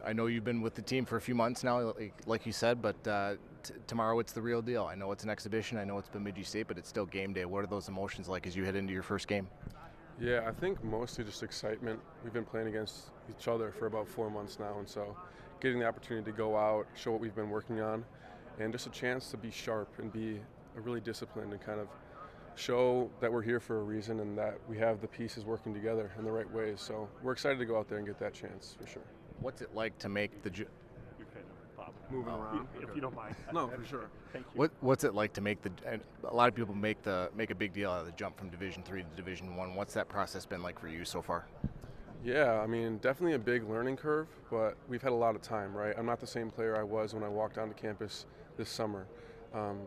I know you've been with the team for a few months now, like you said, but tomorrow it's the real deal. I know it's an exhibition. I know it's Bemidji State, but it's still game day. What are those emotions like as you head into your first game? Yeah, I think mostly just excitement. We've been playing against each other for about 4 months now, and so getting the opportunity to go out, show what we've been working on, and just a chance to be sharp and be really disciplined and kind of show that we're here for a reason and that we have the pieces working together in the right ways. So we're excited to go out there and get that chance for sure. What's it like to make the? You're kind of Bob. Moving around? If Okay. you don't mind. No, for sure. Thank you. What's it like to make the? And a lot of people make a big deal out of the jump from Division III to Division I. What's that process been like for you so far? Yeah, I mean, definitely a big learning curve, but we've had a lot of time, right? I'm not the same player I was when I walked onto campus this summer.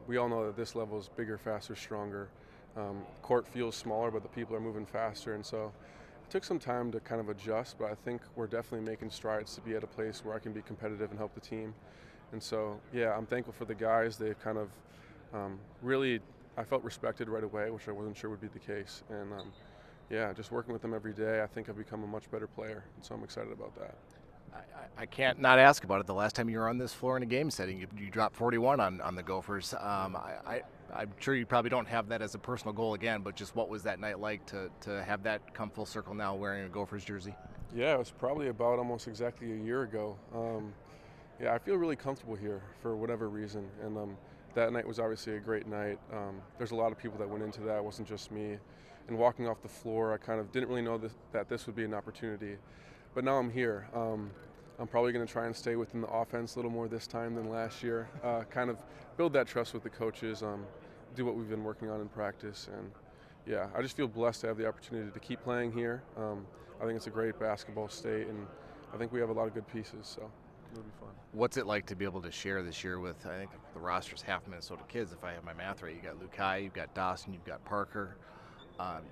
We all know that this level is bigger, faster, stronger. Court feels smaller, but the people are moving faster, and so it took some time to kind of adjust, but I think we're definitely making strides to be at a place where I can be competitive and help the team. And so, yeah, I'm thankful for the guys. They've kind of really, I felt respected right away, which I wasn't sure would be the case. And yeah, just working with them every day, I think I've become a much better player, and so I'm excited about that. I can't not ask about it. The last time you were on this floor in a game setting, you dropped 41 on the Gophers. I'm sure you probably don't have that as a personal goal again, but just what was that night like to have that come full circle now wearing a Gophers jersey? Yeah, it was probably about almost exactly a year ago. Yeah, I feel really comfortable here for whatever reason, and that night was obviously a great night. There's a lot of people that went into that. It wasn't just me. And walking off the floor, I kind of didn't really know that this would be an opportunity. But now I'm here. I'm probably going to try and stay within the offense a little more this time than last year. Kind of build that trust with the coaches, do what we've been working on in practice. And yeah, I just feel blessed to have the opportunity to keep playing here. I think it's a great basketball state, and I think we have a lot of good pieces, so it'll be fun. What's it like to be able to share this year with, I think the roster's half Minnesota kids, if I have my math right. You got Lukai, you've got Dawson, you've got Parker,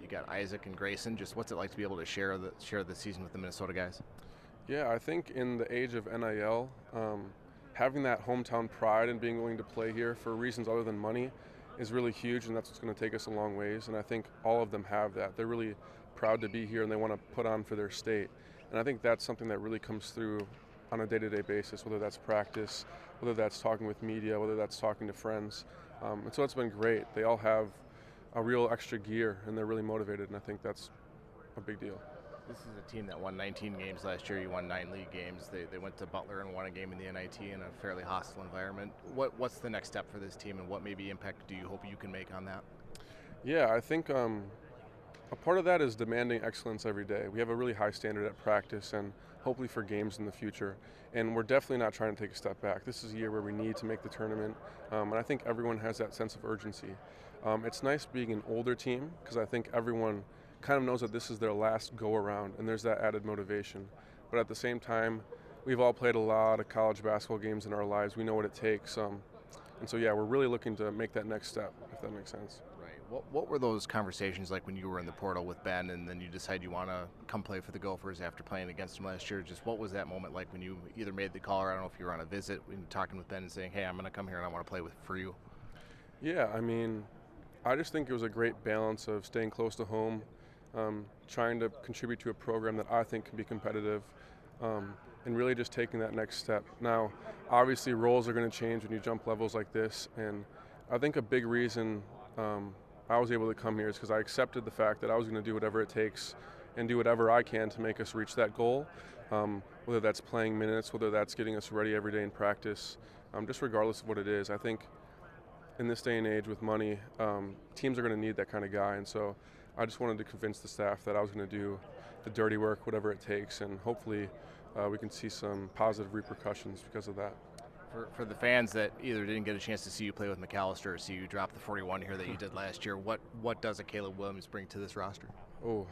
you got Isaac and Grayson. Just what's it like to be able to share the season with the Minnesota guys? Yeah, I think in the age of NIL, having that hometown pride and being willing to play here for reasons other than money is really huge, and that's what's going to take us a long ways. And I think all of them have that. They're really proud to be here, and they want to put on for their state. And I think that's something that really comes through on a day-to-day basis, whether that's practice, whether that's talking with media, whether that's talking to friends. And so it's been great. They all have a real extra gear, and they're really motivated, and I think that's a big deal. This is a team that won 19 games last year. You won 9 league games. They went to Butler and won a game in the NIT in a fairly hostile environment. What's the next step for this team, and what maybe impact do you hope you can make on that? Yeah, I think a part of that is demanding excellence every day. We have a really high standard at practice and hopefully for games in the future. And we're definitely not trying to take a step back. This is a year where we need to make the tournament, and I think everyone has that sense of urgency. It's nice being an older team because I think everyone kind of knows that this is their last go around, and there's that added motivation. But at the same time, we've all played a lot of college basketball games in our lives. We know what it takes. And so, yeah, we're really looking to make that next step, if that makes sense. Right. What were those conversations like when you were in the portal with Ben and then you decide you want to come play for the Gophers after playing against him last year? Just what was that moment like when you either made the call or I don't know if you were on a visit when talking with Ben and saying, hey, I'm going to come here and I want to play for you? Yeah, I mean, I just think it was a great balance of staying close to home, trying to contribute to a program that I think can be competitive, and really just taking that next step. Now, obviously roles are going to change when you jump levels like this, and I think a big reason I was able to come here is because I accepted the fact that I was going to do whatever it takes and do whatever I can to make us reach that goal, whether that's playing minutes, whether that's getting us ready every day in practice, just regardless of what it is. I think in this day and age with money, teams are going to need that kind of guy, and so I just wanted to convince the staff that I was going to do the dirty work, whatever it takes, and hopefully we can see some positive repercussions because of that. For the fans that either didn't get a chance to see you play with Macalester or see you drop the 41 here that you did last year, what does a Caleb Williams bring to this roster? Oh,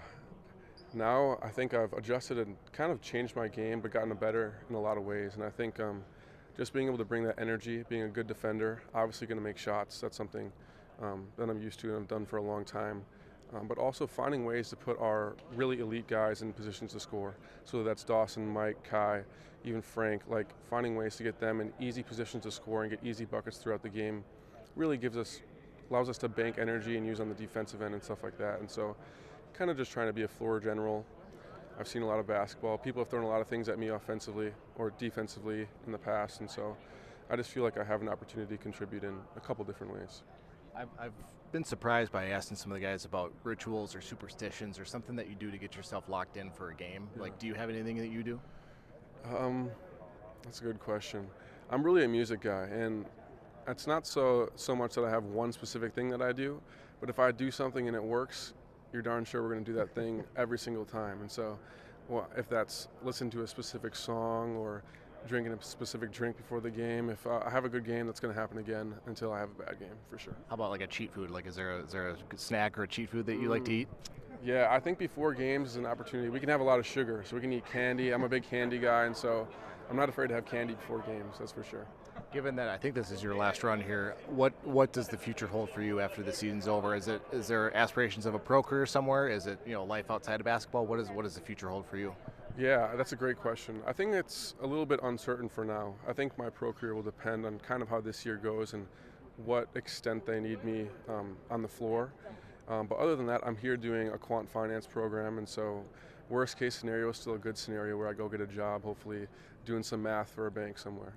now I think I've adjusted and kind of changed my game, but gotten better in a lot of ways, and I think just being able to bring that energy, being a good defender, obviously going to make shots. That's something that I'm used to and I've done for a long time. But also finding ways to put our really elite guys in positions to score. So that's Dawson, Mike, Kai, even Frank, like finding ways to get them in easy positions to score and get easy buckets throughout the game really allows us to bank energy and use on the defensive end and stuff like that. And so kind of just trying to be a floor general, I've seen a lot of basketball. People have thrown a lot of things at me offensively or defensively in the past, and so I just feel like I have an opportunity to contribute in a couple different ways. I've been surprised by asking some of the guys about rituals or superstitions or something that you do to get yourself locked in for a game. Yeah. Like, do you have anything that you do? Um, that's a good question. I'm really a music guy, and it's not so much that I have one specific thing that I do, but if I do something and it works, you're darn sure we're going to do that thing every single time. And so, well, if that's listen to a specific song or drinking a specific drink before the game, if I have a good game, that's going to happen again until I have a bad game, for sure. How about like a cheat food? Like, is there a good snack or a cheat food that you like to eat? Yeah, I think before games is an opportunity. We can have a lot of sugar, so we can eat candy. I'm a big candy guy, and so I'm not afraid to have candy before games, that's for sure. Given that I think this is your last run here, what does the future hold for you after the season's over? Is there aspirations of a pro career somewhere? Is it life outside of basketball? What does the future hold for you? Yeah, that's a great question. I think it's a little bit uncertain for now. I think my pro career will depend on kind of how this year goes and what extent they need me on the floor. But other than that, I'm here doing a quant finance program, and so worst case scenario is still a good scenario where I go get a job, hopefully doing some math for a bank somewhere.